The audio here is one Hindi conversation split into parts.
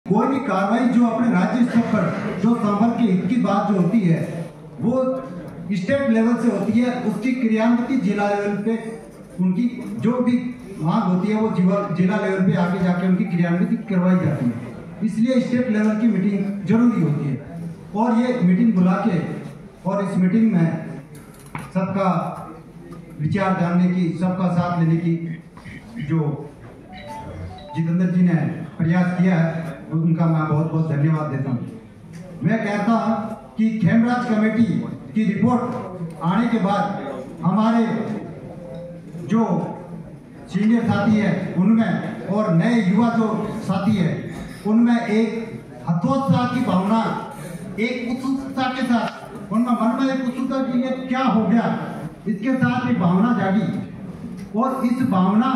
कोई भी कार्रवाई जो अपने राज्य स्तर पर जो संवर्ग के हित की बात जो होती है वो स्टेट लेवल से होती है, उसकी क्रियान्विति जिला लेवल पे उनकी जो भी मांग होती है वो जिला लेवल पे आगे जाके उनकी क्रियान्विति करवाई जाती है। इसलिए स्टेट लेवल की मीटिंग जरूरी होती है और ये मीटिंग बुला के और इस मीटिंग में सबका विचार जानने की, सबका साथ लेने की जो जितेंद्र जी ने प्रयास किया है उनका मैं बहुत बहुत धन्यवाद देता हूँ। मैं कहता हूँ कि खेमराज कमेटी की रिपोर्ट आने के बाद हमारे जो सीनियर साथी है उनमें और नए युवा जो साथी है उनमें एक हतोत्साह की भावना, एक उत्सुकता के साथ उनमें मन में एक उत्सुकता कि ये क्या हो गया, इसके साथ एक भावना जागी और इस भावना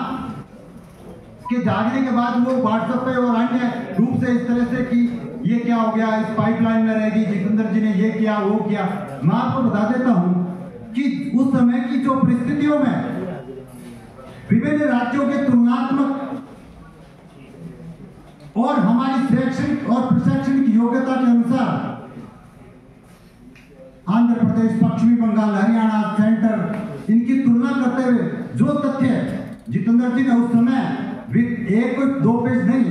के जागने के बाद वो व्हाट्सएप पे और अन्य रूप से इस तरह से कि ये क्या हो गया, इस पाइपलाइन में रहेगी, जितेंद्र जी ने ये किया वो किया। मैं आपको बता देता हूं कि उस समय की जो परिस्थितियों में विभिन्न राज्यों के तुलनात्मक और हमारी शैक्षणिक और प्रशैक्षणिक योग्यता के अनुसार आंध्र प्रदेश, पश्चिमी बंगाल, हरियाणा, सेंटर इनकी तुलना करते हुए जो तथ्य जितेंद्र जी ने उस समय एक कोई 2 पेज नहीं,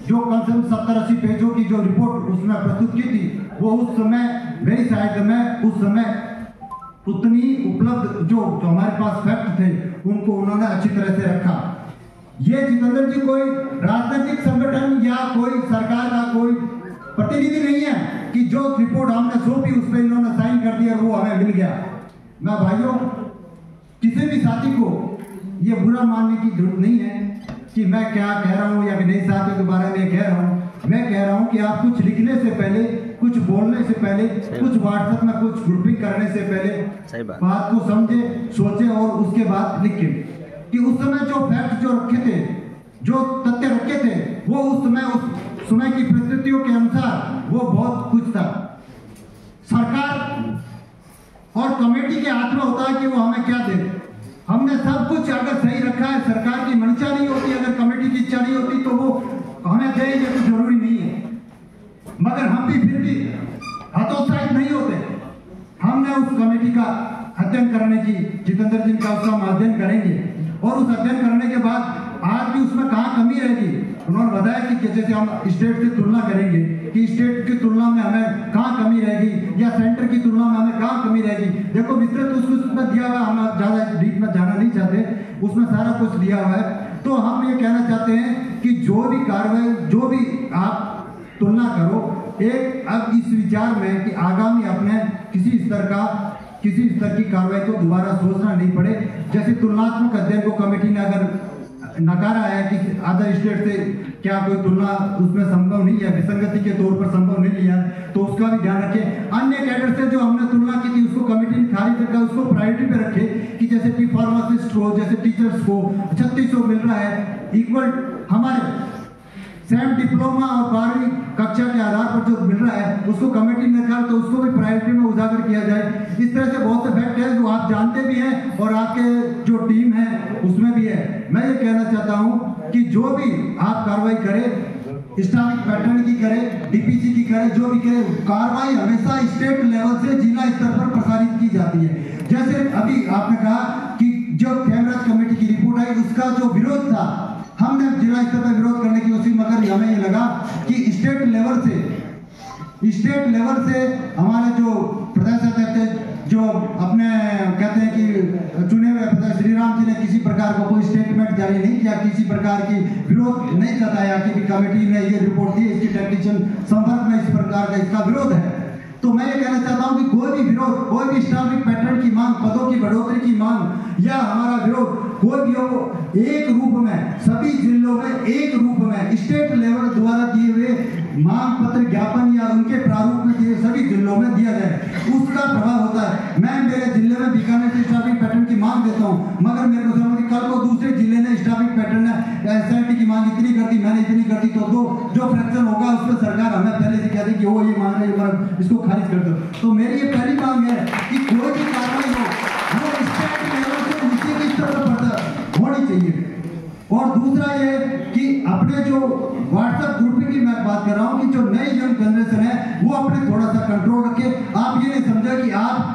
जो कम से कम 70-80 पेजों की जो रिपोर्ट उसमें प्रस्तुत की थी वो उस समय मेरी साइड में उस समय उतनी उपलब्ध जो हमारे पास फैक्ट थे उनको उन्होंने अच्छी तरह से रखा। ये जितेंद्र जी कोई राजनीतिक संगठन या कोई सरकार का कोई प्रतिनिधि नहीं है कि जो रिपोर्ट हमने सौंपी उस पर इन्होंने साइन कर दिया वो हमें मिल गया। मैं भाइयों किसी भी साथी को ये बुरा मानने की जरूरत नहीं है कि मैं क्या कह रहा हूँ या नए साथियों के बारे में कह रहा हूँ। मैं कह रहा हूँ कि आप कुछ लिखने से पहले, कुछ बोलने से पहले, कुछ व्हाट्सएप में कुछ ग्रुपिंग करने से पहले बात को समझे, सोचे और उसके बाद लिखे कि उस समय जो फैक्ट जो रखे थे, जो तथ्य रखे थे वो उस समय की परिस्थितियों के अनुसार वो बहुत कुछ था। सरकार और कमेटी के हाथ में होता है कि वो हमें क्या दे। हमने सब कुछ अगर सही रखा है, सरकार की मंशा नहीं होती, अगर कमेटी की इच्छा नहीं होती तो वो हमें देंगे तो जरूरी नहीं है, मगर हम भी फिर भी हतोत्साहित नहीं होते। हमने उस कमेटी का अध्ययन करने की, जितेंद्र जी का उसका हम अध्ययन करेंगे और उस अध्ययन करने के बाद आज भी उसमें कहाँ कमी रहेगी उन्होंने बताया कि जैसे हम स्टेट से तुलना करेंगे कि स्टेट की तुलना में हमें कहाँ कमी रहेगी या सेंटर की तुलना में हमें कहाँ कमी रहेगी। देखो विस्तृत उसमें दिया हुआ, हम ज्यादा डीप में जाना नहीं चाहते, उसमें सारा कुछ दिया हुआ है। तो हम ये कहना चाहते हैं कि जो भी कार्रवाई, जो भी आप तुलना करो, एक अब इस विचार में कि आगामी अपने किसी स्तर की कार्रवाई को दोबारा सोचना नहीं पड़े। जैसे तुलनात्मक अध्ययन को कमेटी ने अगर नकारा है कि अदर स्टेट से क्या कोई तुलना उसमें संभव नहीं है, विसंगति के तौर पर संभव नहीं लिया, तो उसका भी ध्यान रखें। अन्य कैडर से जो हमने तुलना की थी उसको कमेटी ने खारिज करके उसको प्रायोरिटी पे रखे कि जैसे कि फार्मासिस्ट को, जैसे टीचर्स को 3600 मिल रहा है, इक्वल हमारे सेम डिप्लोमा और 12वीं कक्षा के आधार पर जो मिल रहा है उसको कमेटी ने कहा तो उसको भी प्रायोरिटी में उजागर किया जाए। इस तरह से बहुत से फैक्ट है जो आप जानते भी हैं और आपके जो टीम है उसमें भी है। मैं ये कहना चाहता हूं कि जो भी आप कार्रवाई करें, इस्लामिक पैटर्न की करें, डीपीसी की करें, जो भी करें, कार्रवाई हमेशा स्टेट लेवल से जिला स्तर पर प्रसारित की जाती है। जैसे अभी आपने कहा कि जो खेमराज कमेटी की रिपोर्ट आई उसका जो विरोध था, हमने जिला स्तर पर विरोध करने की कोशिश, मगर हमें ये लगा कि स्टेट लेवल से हमारे जो प्रदेश अध्यक्ष जो अपने कहते हैं कि चुने हुए प्रदेश श्री राम जी ने किसी प्रकार का कोई स्टेटमेंट जारी नहीं किया, किसी प्रकार की विरोध नहीं जताया कि कमेटी ने ये रिपोर्ट दी, इसकी टेक्नीशियन संपर्क में इस प्रकार का इसका विरोध है। तो मैं ये कहना चाहता हूं कि कोई भी विरोध, कोई भी स्टाफिक पैटर्न की मांग, पदों की बढ़ोतरी की मांग या हमारा विरोध कोई भी हो, एक रूप में सभी जिलों में एक रूप में स्टेट लेवल द्वारा दिए हुए मांग पत्र, ज्ञापन या उनके प्रारूप में दिए सभी जिलों में दिया जाए, उसका प्रभाव होता है। मैं मेरे जिले में बीकानेर से स्टाफिक पैटर्न की मांग देता हूँ, मगर मेरे को समझ कल को दूसरे जिले ने स्टाफिक पैटर्न एसआईटी की मांग इतनी कर दी, मैंने इतनी कर दी, तो जो फ्रैक्शन होगा उस पर सरकार हमें पहले से कह दी कि वो ये मांग रही है, इसको खारिज कर दो। तो मेरी ये पहली मांग है कि कोई भी कार्रवाई हो वो स्टेट लेवल से नीचे की स्तर पर होनी चाहिए। और दूसरा ये कि अपने जो व्हाट्सएप ग्रुपिंग की मैं बात कर रहा हूँ अपने थोड़ा सा कंट्रोल रखें। आप ये नहीं समझा कि आप